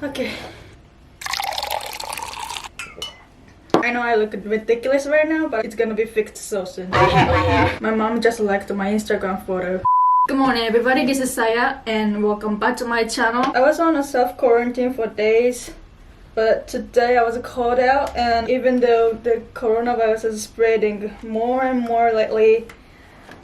Okay. I know I look ridiculous right now, but it's gonna be fixed so soon. My mom just liked my Instagram photo. Good morning everybody, this is Sahya and welcome back to my channel. I was on a self-quarantine for days, but today I was called out, and even though the coronavirus is spreading more and more lately,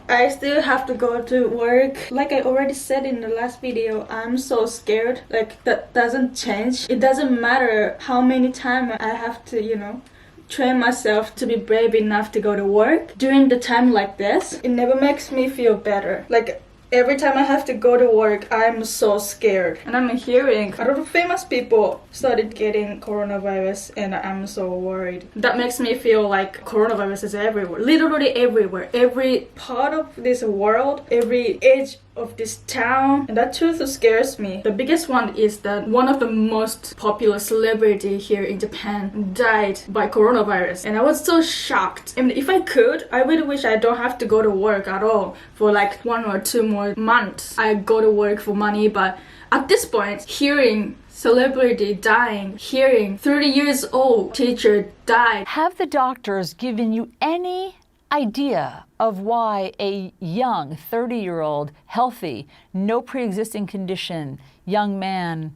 I still have to go to work. Like I already said in the last video, I'm so scared. Like that doesn't change. It doesn't matter how many times I have to, train myself to be brave enough to go to work. During the time like this, it never makes me feel better. Like every time I have to go to work, I'm so scared. And I'm hearing a lot of famous people started getting coronavirus, and I'm so worried. That makes me feel like coronavirus is everywhere. Literally everywhere. Every part of this world, every edge of this town. And that truth scares me. The biggest one is that one of the most popular celebrity here in Japan died by coronavirus. And I was so shocked. And if I could, I really wish I don't have to go to work at all for like 1 or 2 more months. I go to work for money, but at this point, hearing celebrity dying, hearing 30 years old teacher died. Have the doctors given you any idea of why a young 30-year-old, healthy, no pre-existing condition young man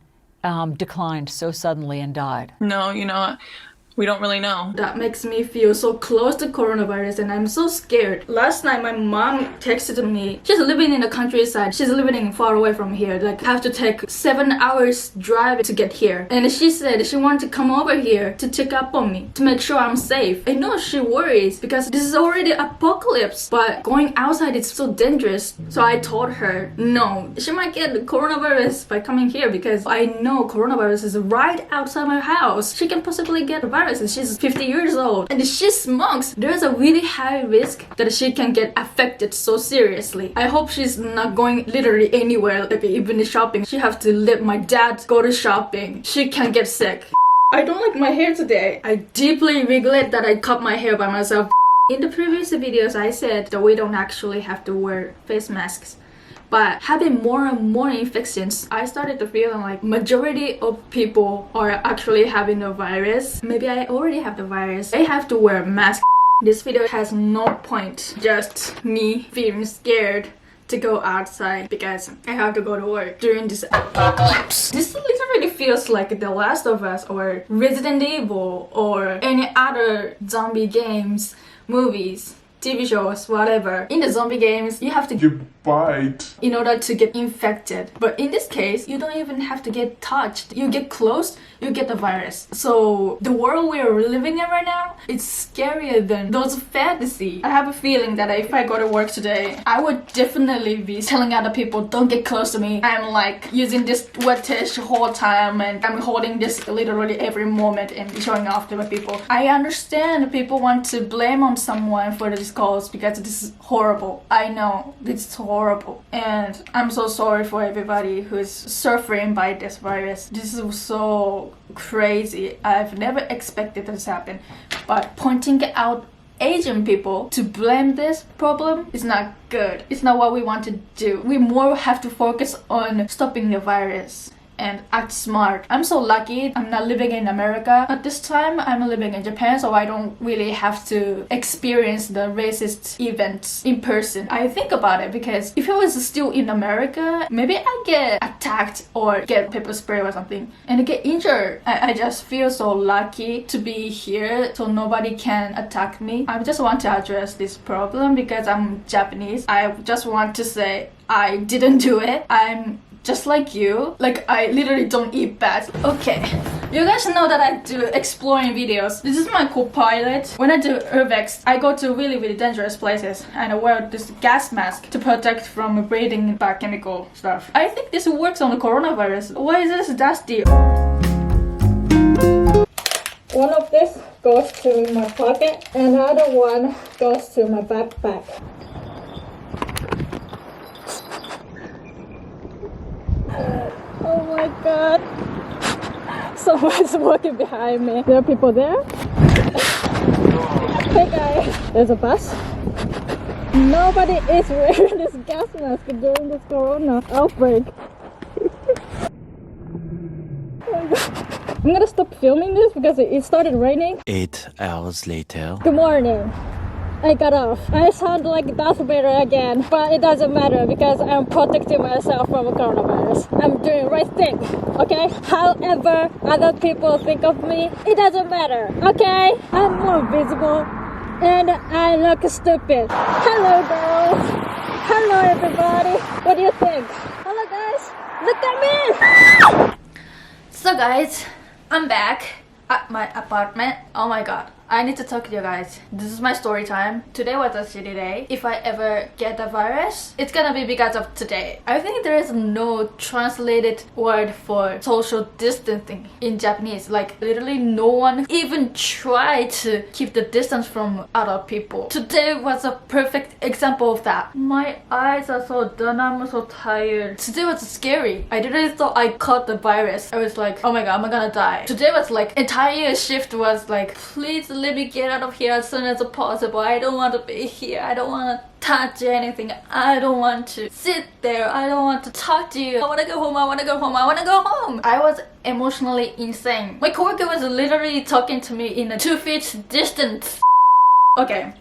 declined so suddenly and died? No, we don't really know. That makes me feel so close to coronavirus, and I'm so scared. Last night my mom texted me. She's living in the countryside. She's living far away from here. Like I have to take 7 hours drive to get here. And she said she wanted to come over here to check up on me, to make sure I'm safe. I know she worries because this is already apocalypse, but going outside is so dangerous. So I told her no, she might get the coronavirus by coming here because I know coronavirus is right outside my house. She can possibly get a virus. And she's 50 years old and she smokes. There's a really high risk that she can get affected so seriously. I hope she's not going literally anywhere, like even shopping. She have to let my dad go to shopping. She can get sick. I don't like my hair today. I deeply regret that I cut my hair by myself. In the previous videos I said that we don't actually have to wear face masks. But having more and more infections, I started to feel like majority of people are actually having the virus. Maybe I already have the virus. I have to wear a mask. This video has no point. Just me feeling scared to go outside because I have to go to work during this apocalypse. This literally feels like The Last of Us or Resident Evil or any other zombie games, movies, TV shows, whatever. In the zombie games, you have to get bite in order to get infected. But in this case, you don't even have to get touched. You get close, you get the virus. So the world we're living in right now, it's scarier than those fantasy. I have a feeling that if I go to work today, I would definitely be telling other people, don't get close to me. I'm like using this wet tissue whole time and I'm holding this literally every moment and showing off to my people. I understand people want to blame on someone for this cause because this is horrible. I know this is horrible, and I'm so sorry for everybody who is suffering by this virus. This is so crazy. I've never expected this to happen, but pointing out Asian people to blame this problem is not good. It's not what we want to do. We more have to focus on stopping the virus and act smart. I'm so lucky I'm not living in America at this time. I'm living in Japan, so I don't really have to experience the racist events in person. I think about it because if I was still in America, maybe I get attacked or get pepper spray or something and get injured. I just feel so lucky to be here so nobody can attack me. I just want to address this problem because I'm Japanese. I just want to say I didn't do it. I'm just like you. Like I literally don't eat bats. Okay, you guys know that I do exploring videos. This is my co-pilot. When I do URBEX, I go to really dangerous places and I wear this gas mask to protect from breathing bad chemical stuff. I think this works on the coronavirus. Why is this dusty? One of this goes to my pocket and another one goes to my backpack. Oh my god. Someone's walking behind me. There are people there. Hey guys. There's a bus. Nobody is wearing this gas mask during this corona outbreak. Oh my god. I'm gonna stop filming this because it started raining. 8 hours later. Good morning. I got off. I sound like Darth Vader again, but it doesn't matter because I'm protecting myself from coronavirus. I'm doing the right thing, okay? However other people think of me, it doesn't matter, okay? I'm more visible and I look stupid. Hello girls. Hello everybody. What do you think? Hello guys. Look at me. So guys, I'm back at my apartment. Oh my god, I need to talk to you guys. This is my story time. Today was a shitty day. If I ever get the virus, it's gonna be because of today. I think there is no translated word for social distancing in Japanese. Like literally no one even tried to keep the distance from other people. Today was a perfect example of that. My eyes are so done, I'm so tired. Today was scary. I literally thought I caught the virus. I was like, oh my god, I'm gonna die. Today was like, entire shift was like, please let me get out of here as soon as possible. I don't want to be here. I don't want to touch anything. I don't want to sit there. I don't want to talk to you. I want to go home. I want to go home. I want to go home. I was emotionally insane. My coworker was literally talking to me in a 2 feet distance. Okay,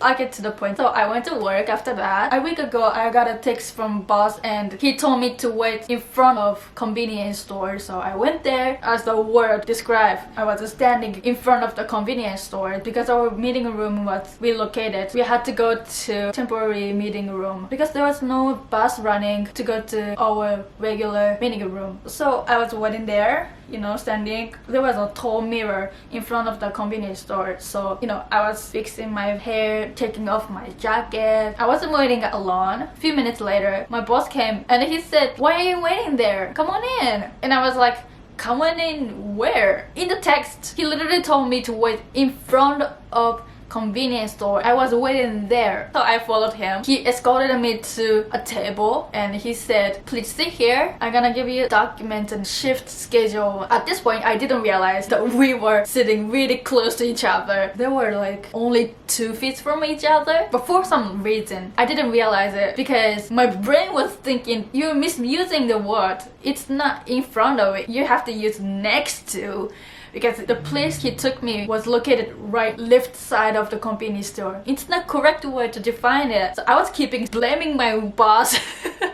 I get to the point. So I went to work after that. A week ago, I got a text from boss and he told me to wait in front of convenience store. So I went there. As the word described, I was standing in front of the convenience store because our meeting room was relocated. We had to go to temporary meeting room because there was no bus running to go to our regular meeting room. So I was waiting there, you know, standing. There was a tall mirror in front of the convenience store. So, you know, I was fixing my hair, taking off my jacket. I wasn't waiting alone. A few minutes later, my boss came and he said, why are you waiting there? Come on in. And I was like, come on in where? In the text, he literally told me to wait in front of convenience store. I was waiting there. So I followed him. He escorted me to a table and he said, please sit here. I'm gonna give you a document and shift schedule. At this point, I didn't realize that we were sitting really close to each other. They were like only 2 feet from each other. But for some reason, I didn't realize it because my brain was thinking, you're misusing the word. It's not in front of it. You have to use next to. Because the place he took me was located right left side of the convenience store. It's not correct way to define it. So I was keeping blaming my boss.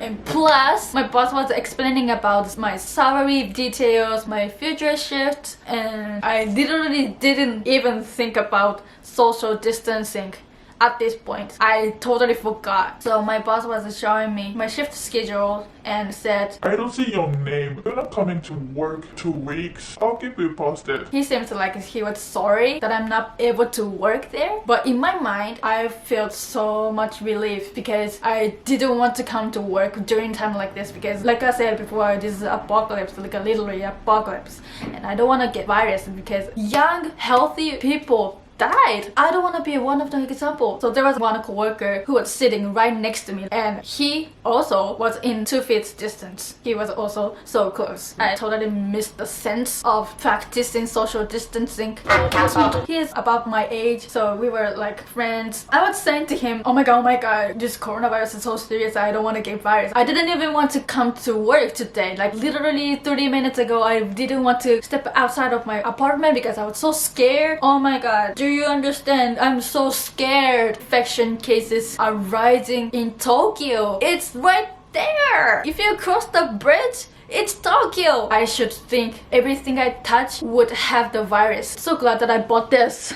And plus, my boss was explaining about my salary details, my future shift, and I literally didn't even think about social distancing. At this point, I totally forgot. So my boss was showing me my shift schedule and said, I don't see your name. You're not coming to work 2 weeks. I'll keep you posted. He seems like he was sorry that I'm not able to work there. But in my mind, I felt so much relief because I didn't want to come to work during time like this because like I said before, this is apocalypse, like a literally apocalypse. And I don't want to get virus because young, healthy people died. I don't want to be one of the examples. So there was one coworker who was sitting right next to me and he also was in 2 feet distance. He was also so close. I totally missed the sense of practicing social distancing. He is about my age, so we were like friends. I was saying to him, oh my god, this coronavirus is so serious. I don't want to get virus. I didn't even want to come to work today. Like literally 30 minutes ago, I didn't want to step outside of my apartment because I was so scared. Oh my god. Do you understand? I'm so scared. Infection cases are rising in Tokyo. It's right there. If you cross the bridge, it's Tokyo. I should think everything I touch would have the virus. So glad that I bought this.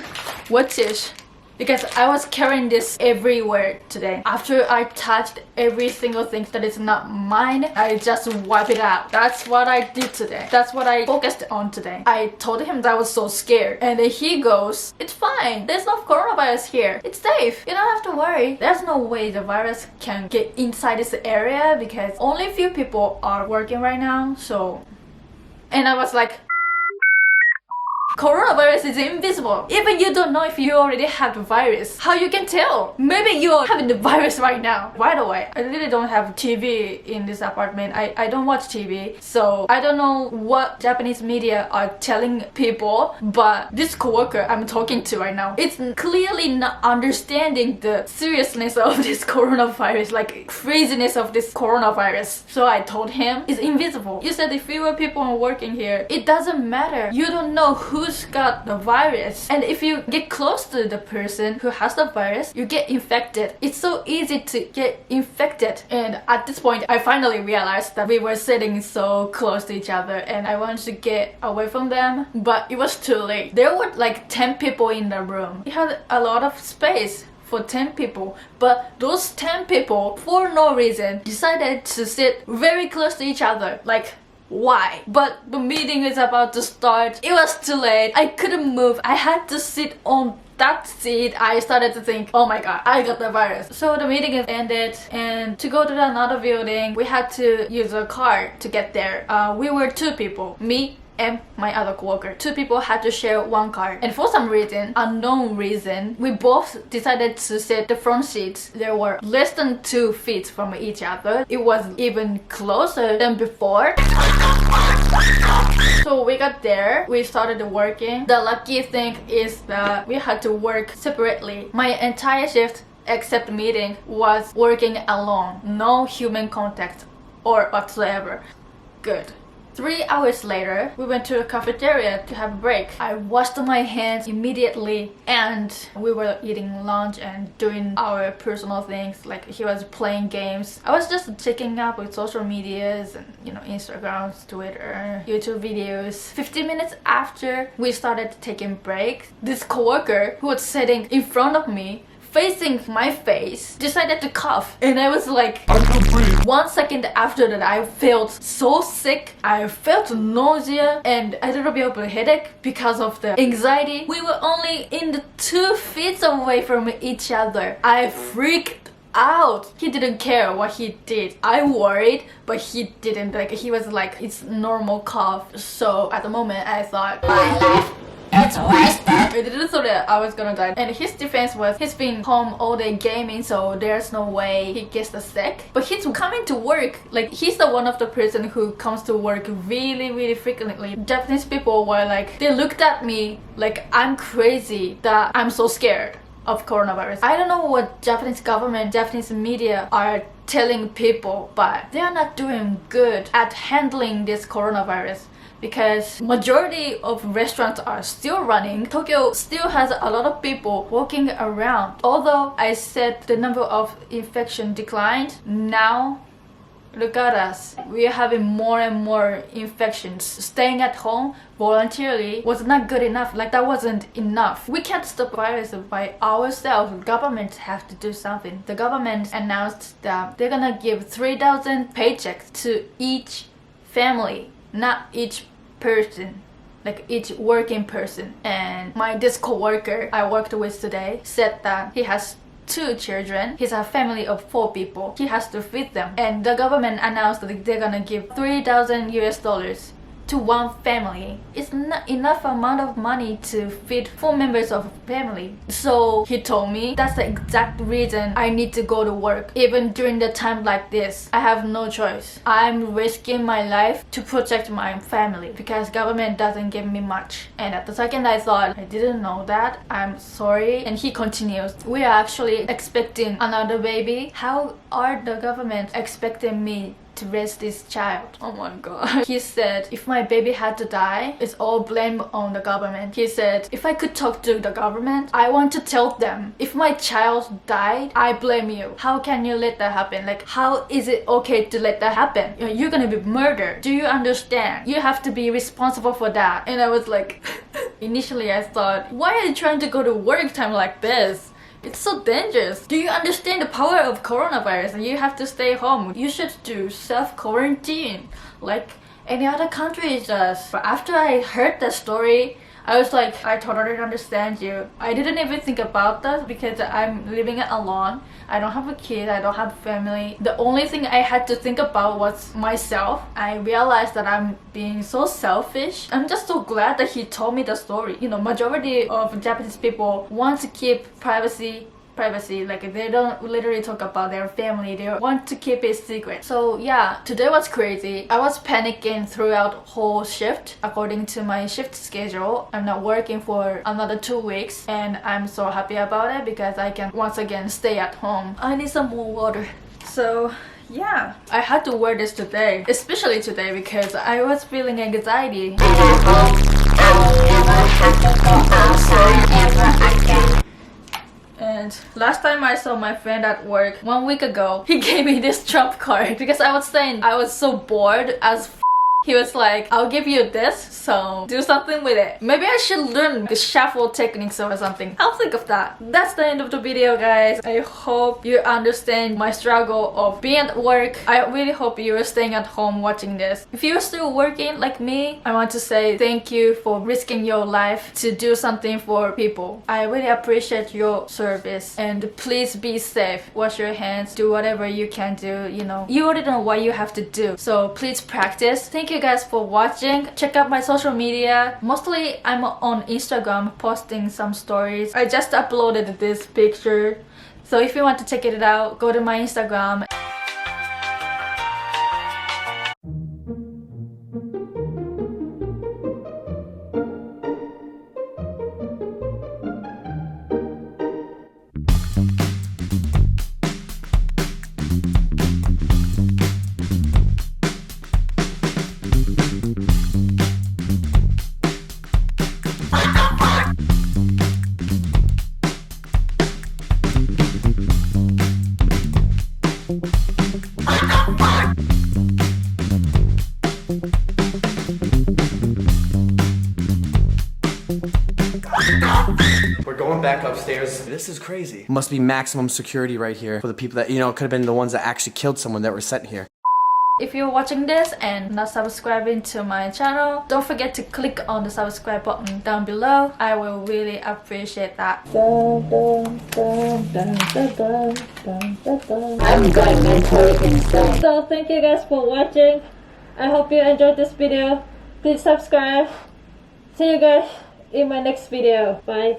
What's this? Because I was carrying this everywhere today. After I touched every single thing that is not mine, I just wipe it out. That's what I did today. That's what I focused on today. I told him that I was so scared. And then he goes, it's fine. There's no coronavirus here. It's safe. You don't have to worry. There's no way the virus can get inside this area because only few people are working right now. So... And I was like... Coronavirus is invisible. Even you don't know if you already have the virus. How you can tell? Maybe you're having the virus right now. By the way, I really don't have TV in this apartment. I don't watch TV. So I don't know what Japanese media are telling people. But this coworker I'm talking to right now, it's clearly not understanding the seriousness of this coronavirus, like craziness of this coronavirus. So I told him, it's invisible. You said if fewer people are working here, it doesn't matter. You don't know who's got the virus. And if you get close to the person who has the virus, you get infected. It's so easy to get infected. And at this point, I finally realized that we were sitting so close to each other and I wanted to get away from them, but it was too late. There were like 10 people in the room. It had a lot of space for 10 people, but those 10 people, for no reason, decided to sit very close to each other. Like, why? But the meeting is about to start. It was too late. I couldn't move. I had to sit on that seat. I started to think, oh my god, I got the virus. So the meeting is ended, and to go to another building, we had to use a car to get there. We were 2 people, me and my other coworker. 2 people had to share one car, and for some reason, unknown reason, we both decided to sit the front seats. There were less than 2 feet from each other. It was even closer than before. So we got there, we started working. The lucky thing is that we had to work separately. My entire shift except meeting was working alone. No human contact or whatsoever. Good. 3 hours later, we went to a cafeteria to have a break. I washed my hands immediately and we were eating lunch and doing our personal things, like he was playing games. I was just checking up with social medias and, you know, Instagram, Twitter, YouTube videos. 15 minutes after we started taking breaks, this coworker who was sitting in front of me facing my face decided to cough, and I was like, I can breathe. 1 second after that, I felt so sick. I felt nausea and a little bit of a headache because of the anxiety. We were only in the 2 feet away from each other. I freaked out. He didn't care what he did. I worried, but he didn't. Like, he was like, it's normal cough. So at the moment I thought, my life, it's wasted. I didn't thought that I was gonna die. And his defense was, he's been home all day gaming, so there's no way he gets sick. But he's coming to work. Like, he's the one of the person who comes to work really frequently. Japanese people were like, they looked at me like I'm crazy, that I'm so scared of coronavirus. I don't know what Japanese government, Japanese media are telling people, but they are not doing good at handling this coronavirus, because majority of restaurants are still running. Tokyo still has a lot of people walking around. Although I said the number of infection declined, now look at us. We are having more and more infections. Staying at home voluntarily was not good enough. Like, that wasn't enough. We can't stop virus by ourselves. Government have to do something. The government announced that they're gonna give 3,000 paychecks to each family, not each person, like each working person. And this coworker I worked with today said that he has 2 children. He's a family of 4 people. He has to feed them. And the government announced that they're gonna give 3,000 US dollars to one family. It's not enough amount of money to feed 4 members of a family. So he told me that's the exact reason I need to go to work. Even during the time like this, I have no choice. I'm risking my life to protect my family because government doesn't give me much. And at the second I thought, I didn't know that, I'm sorry. And he continues, we are actually expecting another baby. How are the government expecting me to raise this child? Oh my god. He said, if my baby had to die, it's all blame on the government. He said, if I could talk to the government, I want to tell them, if my child died, I blame you. How can you let that happen? Like, how is it okay to let that happen? You're gonna be murdered. Do you understand? You have to be responsible for that. And I was like, initially I thought, why are you trying to go to work time like this? It's so dangerous. Do you understand the power of coronavirus and you have to stay home? You should do self-quarantine like any other country does. But after I heard that story, I was like, I totally understand you. I didn't even think about that because I'm living alone. I don't have a kid, I don't have family. The only thing I had to think about was myself. I realized that I'm being so selfish. I'm just so glad that he told me the story. You know, majority of Japanese people want to keep privacy, like they don't literally talk about their family, they want to keep it secret. So yeah, today was crazy. I was panicking throughout whole shift. According to my shift schedule, I'm not working for another 2 weeks, and I'm so happy about it because I can once again stay at home. I need some more water. So yeah, I had to wear this today, especially today because I was feeling anxiety. And last time I saw my friend at work 1 week ago, he gave me this trump card because I was saying I was so bored as he was like, I'll give you this, so do something with it. Maybe I should learn the shuffle techniques or something. I'll think of that. That's the end of the video, guys. I hope you understand my struggle of being at work. I really hope you're staying at home watching this. If you're still working like me, I want to say thank you for risking your life to do something for people. I really appreciate your service, and please be safe. Wash your hands, do whatever you can do, you know. You already know what you have to do, so please practice. Thank you guys for watching. Check out my social media. Mostly I'm on Instagram posting some stories. I just uploaded this picture, so if you want to check it out, go to my Instagram. We're going back upstairs. This is crazy. Must be maximum security right here for the people that, you know, could have been the ones that actually killed someone that were sent here. If you're watching this and not subscribing to my channel, don't forget to click on the subscribe button down below. I will really appreciate that. I'm going to So thank you guys for watching. I hope you enjoyed this video. Please subscribe. See you guys in my next video. Bye.